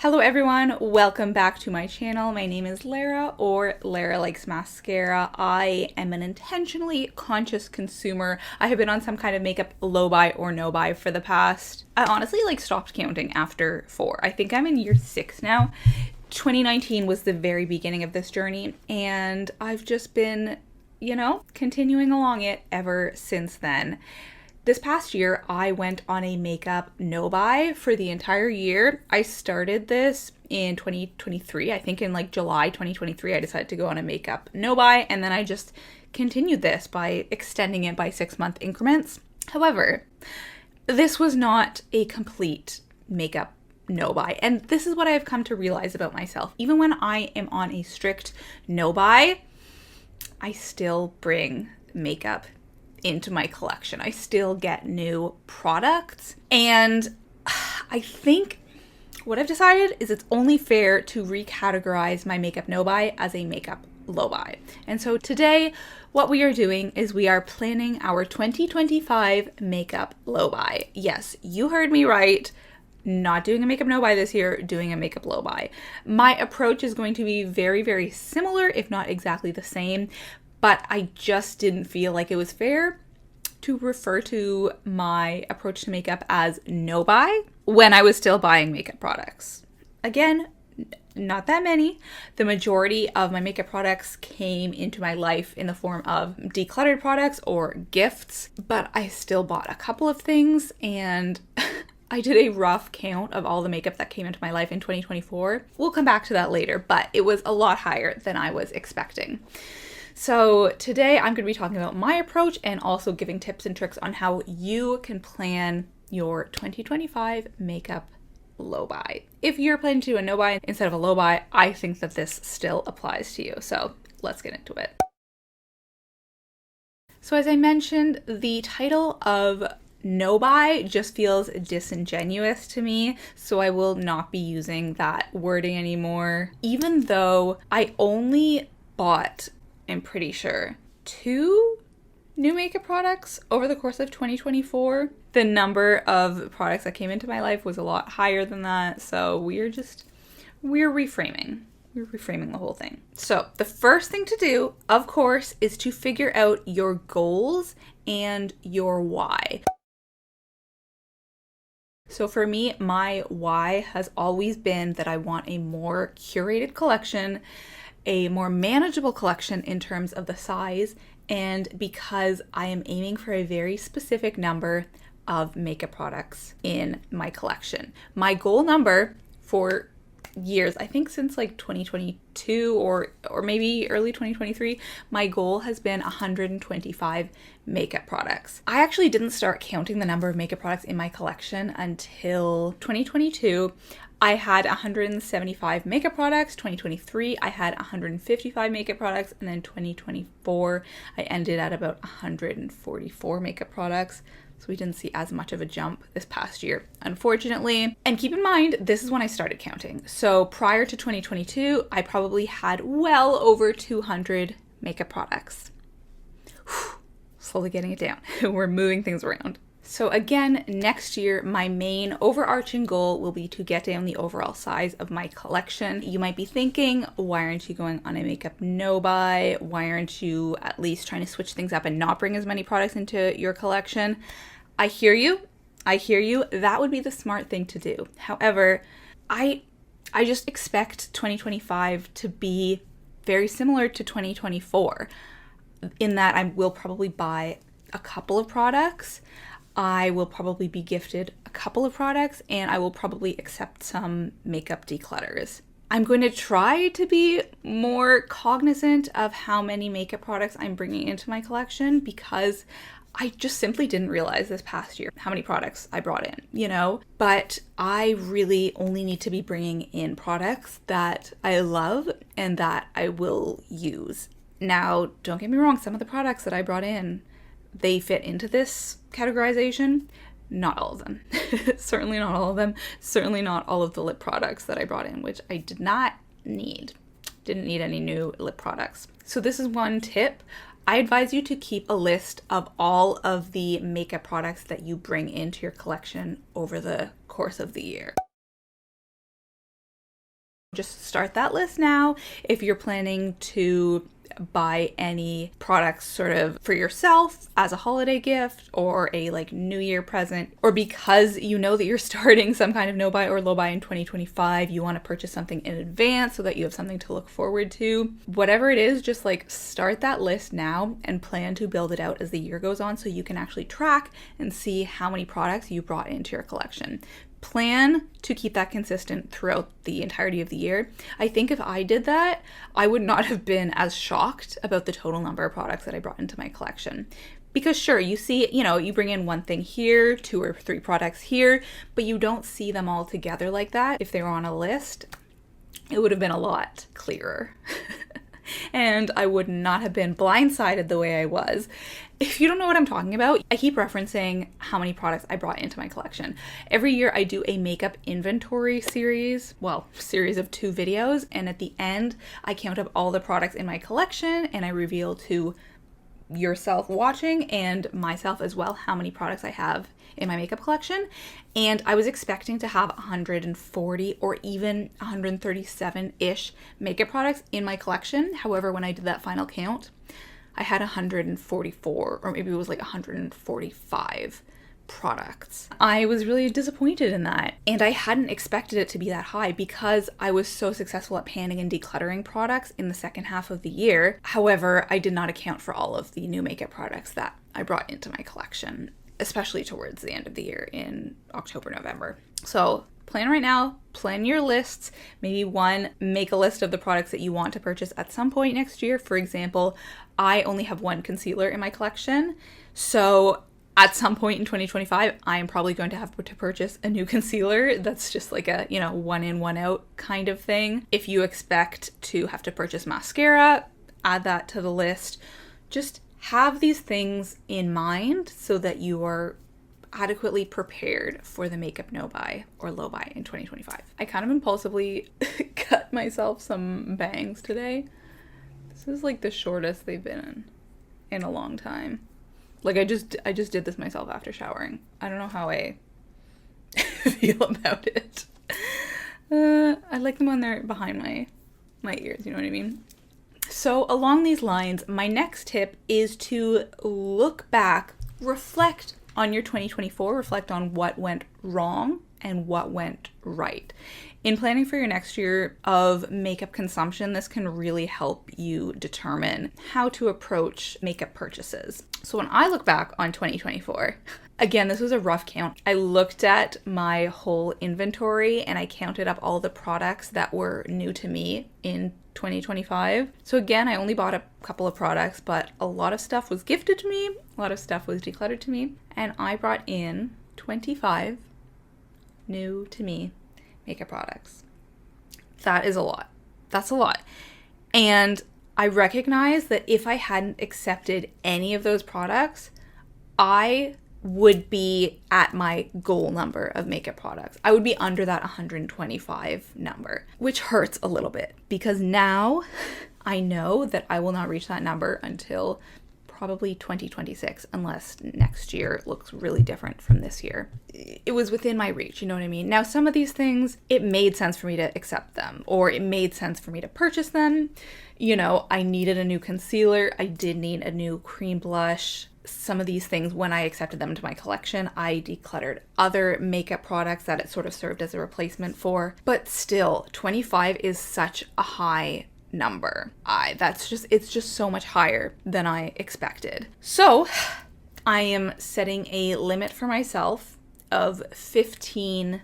Hello everyone, welcome back to my channel. My name is Lara, or Lara Likes Mascara. I am an intentionally conscious consumer. I have been on some kind of makeup low buy or no buy for the past, I honestly stopped counting after 4. I think I'm in year 6 now. 2019 was the very beginning of this journey, and I've just been, continuing along it ever since then. This past year, I went on a makeup no buy for the entire year. I started this in 2023. I think in July 2023, I decided to go on a makeup no buy, and then I just continued this by extending it by 6-month increments. However, this was not a complete makeup no buy, and this is what I've come to realize about myself. Even when I am on a strict no buy, I still bring makeup into my collection. I still get new products, and I think what I've decided is it's only fair to recategorize my makeup no buy as a makeup low buy. And so today what we are doing is we are planning our 2025 makeup low buy. Yes, you heard me right. Not doing a makeup no buy this year, doing a makeup low buy. My approach is going to be very, very similar, if not exactly the same, but I just didn't feel like it was fair to refer to my approach to makeup as no buy when I was still buying makeup products. Again, not that many. The majority of my makeup products came into my life in the form of decluttered products or gifts, but I still bought a couple of things, and I did a rough count of all the makeup that came into my life in 2024. We'll come back to that later, but it was a lot higher than I was expecting. So today I'm going to be talking about my approach and also giving tips and tricks on how you can plan your 2025 makeup low buy. If you're planning to do a no buy instead of a low buy, I think that this still applies to you. So let's get into it. So as I mentioned, the title of no buy just feels disingenuous to me, so I will not be using that wording anymore. Even though I only bought, I'm pretty sure, 2 new makeup products over the course of 2024. The number of products that came into my life was a lot higher than that, so we're reframing. We're reframing the whole thing. So the first thing to do, of course, is to figure out your goals and your why. So for me, my why has always been that I want a more curated collection, a more manageable collection in terms of the size, and because I am aiming for a very specific number of makeup products in my collection. My goal number for years, I think since 2022 or maybe early 2023, my goal has been 125 makeup products. I actually didn't start counting the number of makeup products in my collection until 2022. I had 175 makeup products. 2023, I had 155 makeup products. And then 2024, I ended at about 144 makeup products. So we didn't see as much of a jump this past year, unfortunately. And keep in mind, this is when I started counting. So prior to 2022, I probably had well over 200 makeup products. Whew, slowly getting it down. We're moving things around. So again, next year, my main overarching goal will be to get down the overall size of my collection. You might be thinking, why aren't you going on a makeup no buy? Why aren't you at least trying to switch things up and not bring as many products into your collection? I hear you. That would be the smart thing to do. However, I just expect 2025 to be very similar to 2024 in that I will probably buy a couple of products. I will probably be gifted a couple of products, and I will probably accept some makeup declutters. I'm going to try to be more cognizant of how many makeup products I'm bringing into my collection, because I just simply didn't realize this past year how many products I brought in, But I really only need to be bringing in products that I love and that I will use. Now, don't get me wrong, some of the products that I brought in, they fit into this categorization. Not all of them. Certainly not all of them. Certainly not all of the lip products that I brought in, which I did not need. Didn't need any new lip products. So this is one tip. I advise you to keep a list of all of the makeup products that you bring into your collection over the course of the year. Just start that list now. If you're planning to buy any products sort of for yourself as a holiday gift or a like New Year present, or because you know that you're starting some kind of no buy or low buy in 2025, you want to purchase something in advance so that you have something to look forward to. Whatever it is, just like start that list now and plan to build it out as the year goes on so you can actually track and see how many products you brought into your collection. Plan to keep that consistent throughout the entirety of the year. I think if I did that, I would not have been as shocked about the total number of products that I brought into my collection. Because sure, you see, you bring in one thing here, 2 or 3 products here, but you don't see them all together like that. If they were on a list, it would have been a lot clearer. And I would not have been blindsided the way I was. If you don't know what I'm talking about, I keep referencing how many products I brought into my collection. Every year I do a makeup inventory series of 2 videos. And at the end, I count up all the products in my collection and I reveal to yourself watching and myself as well how many products I have in my makeup collection. And I was expecting to have 140 or even 137-ish makeup products in my collection. However, when I did that final count, I had 144, or maybe it was like 145 products. I was really disappointed in that. And I hadn't expected it to be that high because I was so successful at panning and decluttering products in the second half of the year. However, I did not account for all of the new makeup products that I brought into my collection, especially towards the end of the year in October, November. So plan right now, plan your lists. Maybe make a list of the products that you want to purchase at some point next year. For example, I only have 1 concealer in my collection. So at some point in 2025, I am probably going to have to purchase a new concealer. That's just like a, one in, one out kind of thing. If you expect to have to purchase mascara, add that to the list. Just have these things in mind so that you are adequately prepared for the makeup no buy or low buy in 2025. I kind of impulsively cut myself some bangs today. This is like the shortest they've been in a long time. Like I just did this myself after showering. I don't know how I feel about it. I like them when they're behind my ears, you know what I mean? So along these lines, my next tip is to look back, reflect on your 2024, reflect on what went wrong and what went right. In planning for your next year of makeup consumption, this can really help you determine how to approach makeup purchases. So when I look back on 2024, again, this was a rough count. I looked at my whole inventory and I counted up all the products that were new to me in 2025. So again, I only bought a couple of products, but a lot of stuff was gifted to me, a lot of stuff was decluttered to me, and I brought in 25 new to me makeup products. That is a lot. That's a lot. And I recognize that if I hadn't accepted any of those products, I would be at my goal number of makeup products. I would be under that 125 number, which hurts a little bit because now I know that I will not reach that number until probably 2026, unless next year looks really different from this year. It was within my reach, you know what I mean? Now, some of these things, it made sense for me to accept them, or it made sense for me to purchase them. I needed a new concealer. I did need a new cream blush. Some of these things, when I accepted them into my collection, I decluttered other makeup products that it sort of served as a replacement for. But still, 25 is such a high number. It's just so much higher than I expected. So I am setting a limit for myself of 15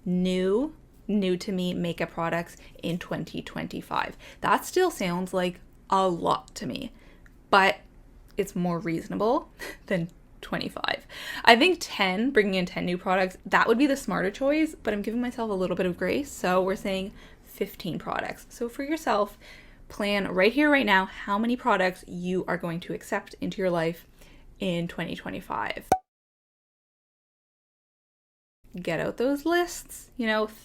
new to me makeup products in 2025. That still sounds like a lot to me, but it's more reasonable than 25. I think bringing in 10 new products, that would be the smarter choice, but I'm giving myself a little bit of grace. So we're saying 15 products. So for yourself, plan right here, right now, how many products you are going to accept into your life in 2025. get out those lists,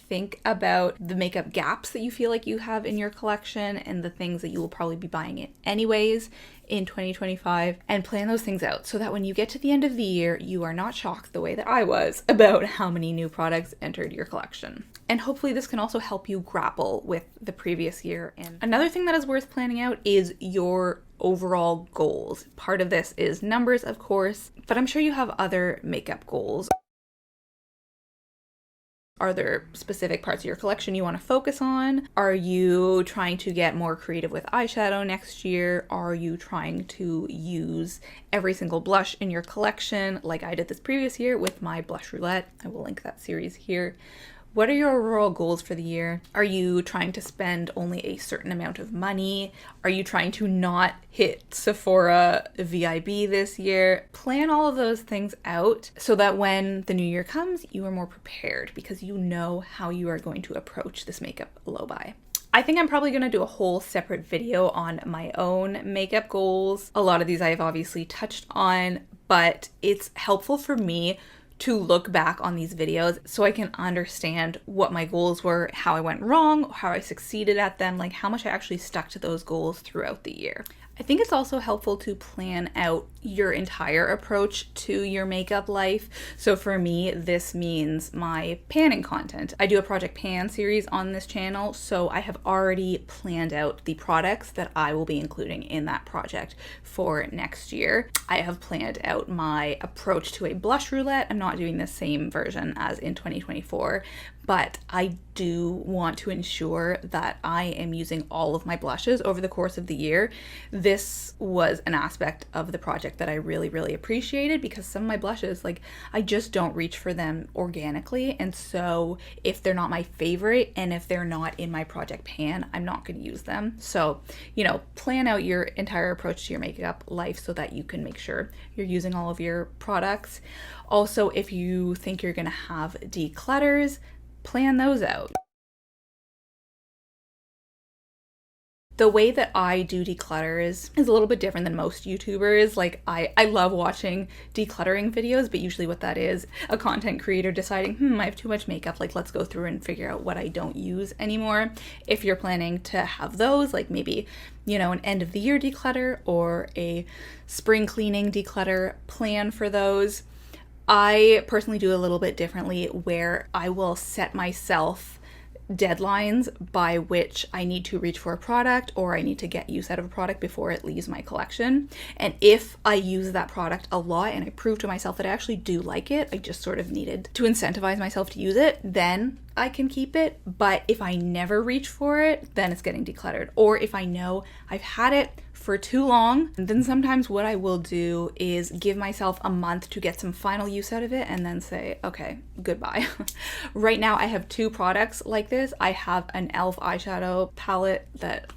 think about the makeup gaps that you feel like you have in your collection and the things that you will probably be buying it anyways in 2025, and plan those things out so that when you get to the end of the year, you are not shocked the way that I was about how many new products entered your collection. And hopefully this can also help you grapple with the previous year. And another thing that is worth planning out is your overall goals. Part of this is numbers, of course, but I'm sure you have other makeup goals. Are there specific parts of your collection you want to focus on? Are you trying to get more creative with eyeshadow next year? Are you trying to use every single blush in your collection like I did this previous year with my blush roulette? I will link that series here. What are your overall goals for the year? Are you trying to spend only a certain amount of money? Are you trying to not hit Sephora VIB this year? Plan all of those things out so that when the new year comes, you are more prepared because you know how you are going to approach this makeup low buy. I think I'm probably going to do a whole separate video on my own makeup goals. A lot of these I have obviously touched on, but it's helpful for me to look back on these videos so I can understand what my goals were, how I went wrong, how I succeeded at them, like how much I actually stuck to those goals throughout the year. I think it's also helpful to plan out your entire approach to your makeup life. So for me, this means my panning content. I do a Project Pan series on this channel, so I have already planned out the products that I will be including in that project for next year. I have planned out my approach to a blush roulette. I'm not doing the same version as in 2024, but I do want to ensure that I am using all of my blushes over the course of the year. This was an aspect of the project that I really, really appreciated because some of my blushes, like, I just don't reach for them organically. And so if they're not my favorite and if they're not in my project pan, I'm not going to use them. So, plan out your entire approach to your makeup life so that you can make sure you're using all of your products. Also, if you think you're going to have declutters, plan those out. The way that I do declutters is a little bit different than most YouTubers. Like I love watching decluttering videos, but usually what that is, a content creator deciding, I have too much makeup, like let's go through and figure out what I don't use anymore. If you're planning to have those, like maybe, an end of the year declutter or a spring cleaning declutter, plan for those. I personally do a little bit differently where I will set myself deadlines by which I need to reach for a product or I need to get use out of a product before it leaves my collection. And if I use that product a lot and I prove to myself that I actually do like it, I just sort of needed to incentivize myself to use it, then I can keep it. But if I never reach for it, then it's getting decluttered. Or if I know I've had it for too long, then sometimes what I will do is give myself a month to get some final use out of it and then say, okay, goodbye. Right now I have two products like this. I have an e.l.f. eyeshadow palette that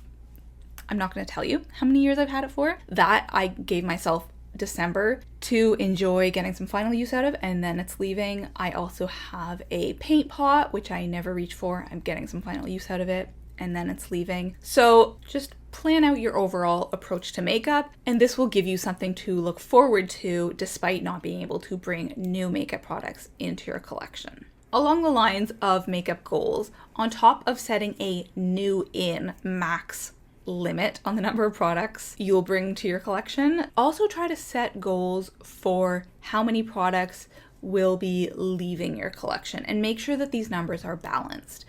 I'm not going to tell you how many years I've had it for. That I gave myself December to enjoy getting some final use out of, and then it's leaving. I also have a paint pot, which I never reach for. I'm getting some final use out of it, and then it's leaving. So just plan out your overall approach to makeup, and this will give you something to look forward to despite not being able to bring new makeup products into your collection. Along the lines of makeup goals, on top of setting a new in max limit on the number of products you'll bring to your collection, also try to set goals for how many products will be leaving your collection and make sure that these numbers are balanced.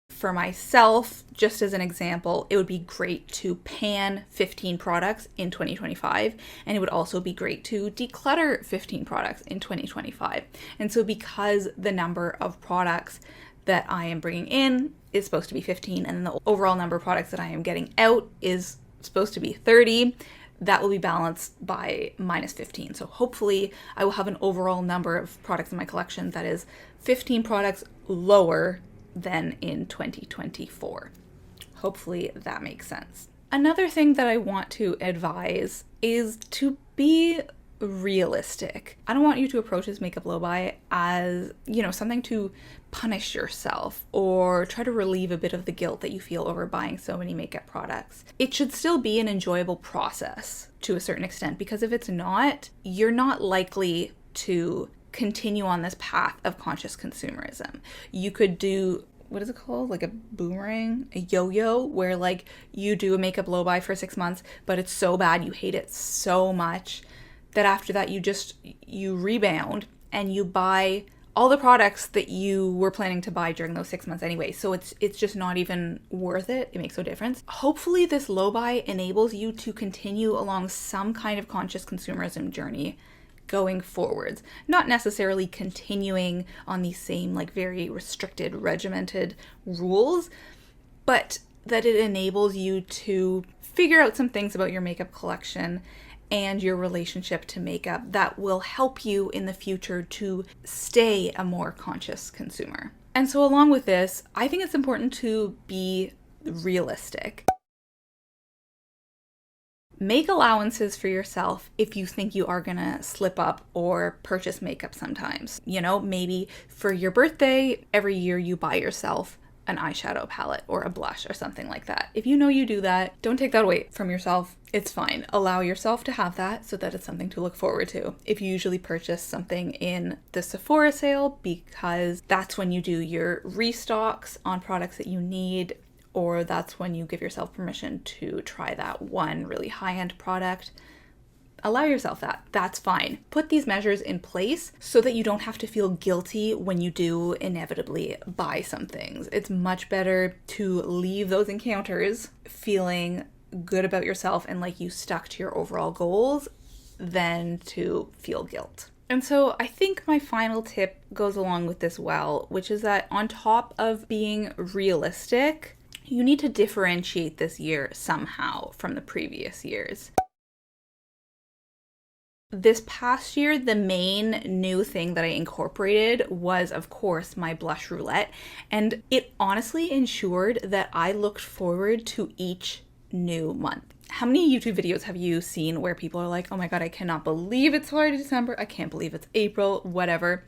For myself, just as an example, it would be great to pan 15 products in 2025, and it would also be great to declutter 15 products in 2025. And so because the number of products that I am bringing in is supposed to be 15, and the overall number of products that I am getting out is supposed to be 30, that will be balanced by minus 15. So hopefully I will have an overall number of products in my collection that is 15 products lower than in 2024. Hopefully that makes sense. Another thing that I want to advise is to be realistic. I don't want you to approach this makeup low buy as, something to punish yourself or try to relieve a bit of the guilt that you feel over buying so many makeup products. It should still be an enjoyable process to a certain extent, because if it's not, you're not likely to continue on this path of conscious consumerism. You could do, what is it called? Like a boomerang, a yo-yo, where like you do a makeup low buy for 6 months, but it's so bad, you hate it so much that after that you rebound and you buy all the products that you were planning to buy during those 6 months anyway. So it's just not even worth it. It makes no difference. Hopefully this low buy enables you to continue along some kind of conscious consumerism journey going forwards. Not necessarily continuing on these same like very restricted, regimented rules, but that it enables you to figure out some things about your makeup collection and your relationship to makeup that will help you in the future to stay a more conscious consumer. And so along with this, I think it's important to be realistic. Make allowances for yourself if you think you are gonna slip up or purchase makeup sometimes. You know, maybe for your birthday, every year you buy yourself an eyeshadow palette or a blush or something like that. If you know you do that, don't take that away from yourself. It's fine. Allow yourself to have that so that it's something to look forward to. If you usually purchase something in the Sephora sale, because that's when you do your restocks on products that you need, or that's when you give yourself permission to try that one really high-end product, allow yourself that. That's fine. Put these measures in place so that you don't have to feel guilty when you do inevitably buy some things. It's much better to leave those encounters feeling good about yourself and like you stuck to your overall goals than to feel guilt. And so I think my final tip goes along with this well, which is that on top of being realistic, you need to differentiate this year somehow from the previous years. This past year, the main new thing that I incorporated was, of course, my blush roulette. And it honestly ensured that I looked forward to each new month. How many YouTube videos have you seen where people are like, oh my God, I cannot believe it's already December. I can't believe it's April, whatever.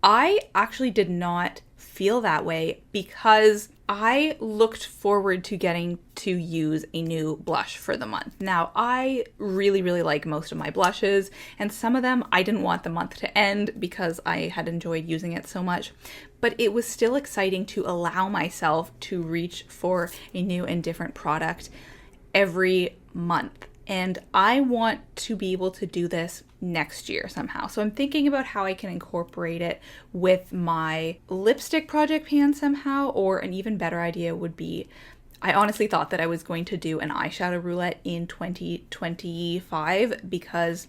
I actually did not feel that way because I looked forward to getting to use a new blush for the month. Now, I really, really like most of my blushes, and some of them I didn't want the month to end because I had enjoyed using it so much, but it was still exciting to allow myself to reach for a new and different product every month. And I want to be able to do this next year somehow. So I'm thinking about how I can incorporate it with my lipstick project pan somehow, or an even better idea would be, I honestly thought that I was going to do an eyeshadow roulette in 2025 because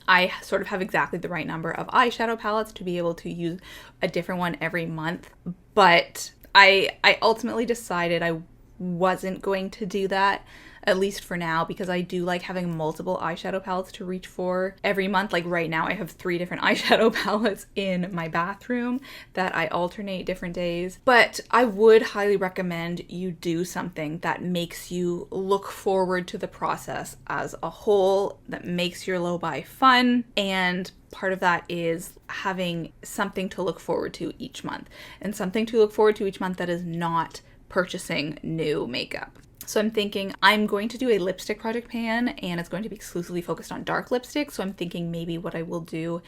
I sort of have exactly the right number of eyeshadow palettes to be able to use a different one every month. But I ultimately decided I wasn't going to do that, at least for now, because I do like having multiple eyeshadow palettes to reach for every month. Like right now I have 3 different eyeshadow palettes in my bathroom that I alternate different days. But I would highly recommend you do something that makes you look forward to the process as a whole, that makes your low buy fun, and part of that is having something to look forward to each month, and something to look forward to each month that is not purchasing new makeup. So I'm thinking I'm going to do a lipstick project pan, and it's going to be exclusively focused on dark lipstick. So I'm thinking maybe what I will do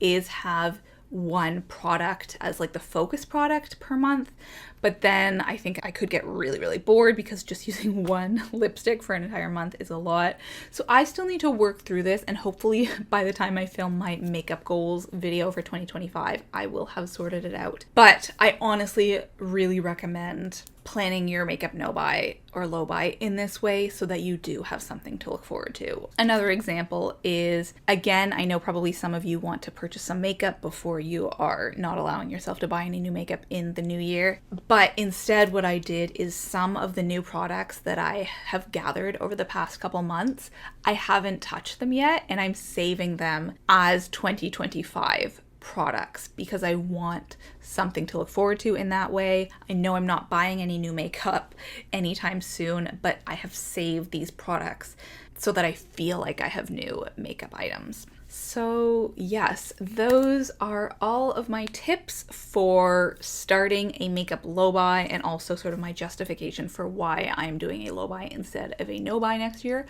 is have one product as like the focus product per month. But then I think I could get really, really bored because just using one lipstick for an entire month is a lot. So I still need to work through this, and hopefully by the time I film my makeup goals video for 2025, I will have sorted it out. But I honestly really recommend planning your makeup no buy or low buy in this way so that you do have something to look forward to. Another example is, again, I know probably some of you want to purchase some makeup before you are not allowing yourself to buy any new makeup in the new year. But instead what I did is some of the new products that I have gathered over the past couple months, I haven't touched them yet, and I'm saving them as 2025 products because I want something to look forward to in that way. I know I'm not buying any new makeup anytime soon, but I have saved these products so that I feel like I have new makeup items. So yes, those are all of my tips for starting a makeup low buy, and also sort of my justification for why I'm doing a low buy instead of a no buy next year.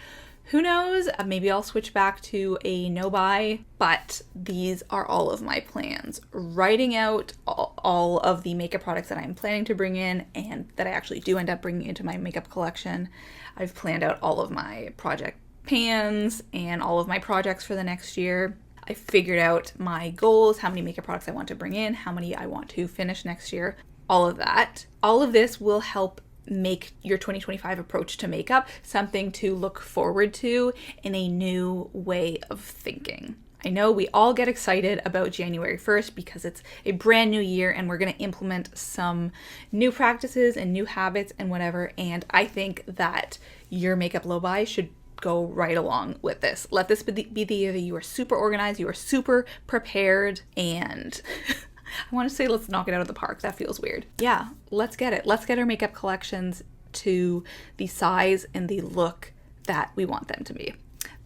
Who knows? Maybe I'll switch back to a no buy, but these are all of my plans. Writing out all of the makeup products that I'm planning to bring in and that I actually do end up bringing into my makeup collection. I've planned out all of my project pans and all of my projects for the next year. I figured out my goals, how many makeup products I want to bring in, how many I want to finish next year, all of that. All of this will help make your 2025 approach to makeup something to look forward to in a new way of thinking. I know we all get excited about January 1st because it's a brand new year and we're going to implement some new practices and new habits and whatever, and I think that your makeup low buy should go right along with this. Let this be the year that you are super organized, you are super prepared, and I want to say let's knock it out of the park. That feels weird. Yeah, let's get it. Let's get our makeup collections to the size and the look that we want them to be.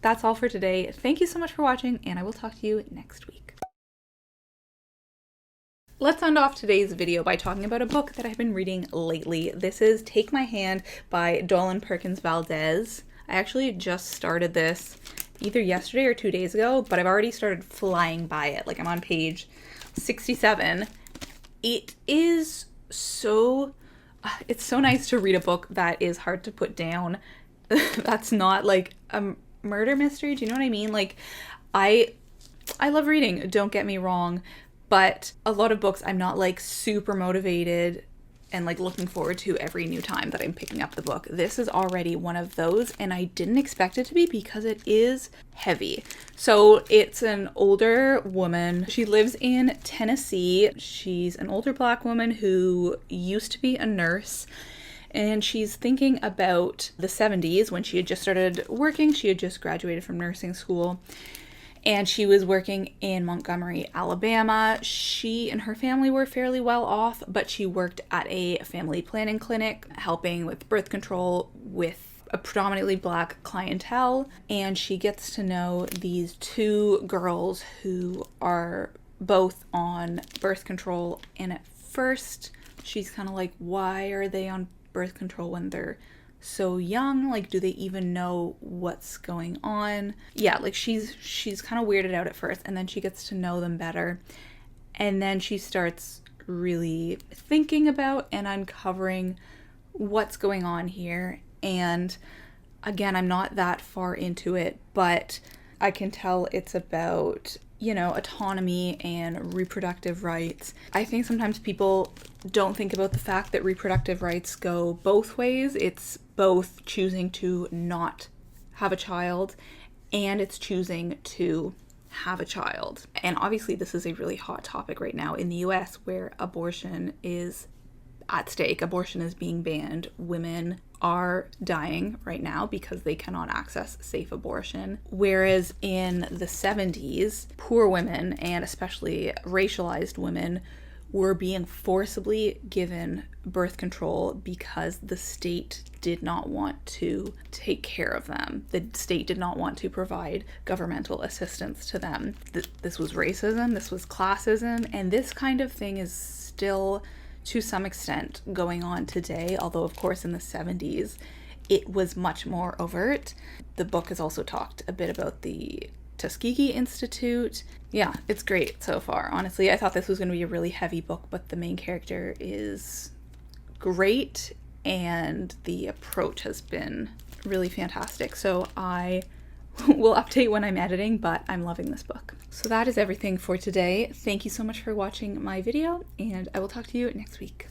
That's all for today. Thank you so much for watching, and I will talk to you next week. Let's end off today's video by talking about a book that I've been reading lately. This is Take My Hand by Dolan Perkins Valdez. I actually just started this either yesterday or 2 days ago, but I've already started flying by it. Like, I'm on page 67. It is so, it's so nice to read a book that is hard to put down. That's not like a murder mystery. Do you know what I mean? Like, I love reading, don't get me wrong, but a lot of books I'm not like super motivated and like looking forward to every new time that I'm picking up the book. This is already one of those, and I didn't expect it to be because it is heavy. So it's an older woman. She lives in Tennessee. She's an older Black woman who used to be a nurse, and she's thinking about the 70s when she had just started working. She had just graduated from nursing school, and she was working in Montgomery, Alabama. She and her family were fairly well off, but she worked at a family planning clinic, helping with birth control with a predominantly Black clientele. And she gets to know these two girls who are both on birth control. And at first, she's kind of like, why are they on birth control when they're so young? Like, do they even know what's going on? Yeah, like she's kind of weirded out at first, and then she gets to know them better, and then she starts really thinking about and uncovering what's going on here. And again, I'm not that far into it, but I can tell it's about, you know, autonomy and reproductive rights. I think sometimes people don't think about the fact that reproductive rights go both ways. It's both choosing to not have a child and it's choosing to have a child. And obviously this is a really hot topic right now in the US, where abortion is at stake. Abortion is being banned. Women are dying right now because they cannot access safe abortion. Whereas in the 70s, poor women, and especially racialized women, were being forcibly given birth control because the state did not want to take care of them. The state did not want to provide governmental assistance to them. This was racism, this was classism, and this kind of thing is still to some extent going on today, although of course in the 70s it was much more overt. The book has also talked a bit about the Tuskegee Institute. Yeah, it's great so far. Honestly, I thought this was going to be a really heavy book, but the main character is great and the approach has been really fantastic. So I will update when I'm editing, but I'm loving this book. So that is everything for today. Thank you so much for watching my video, and I will talk to you next week.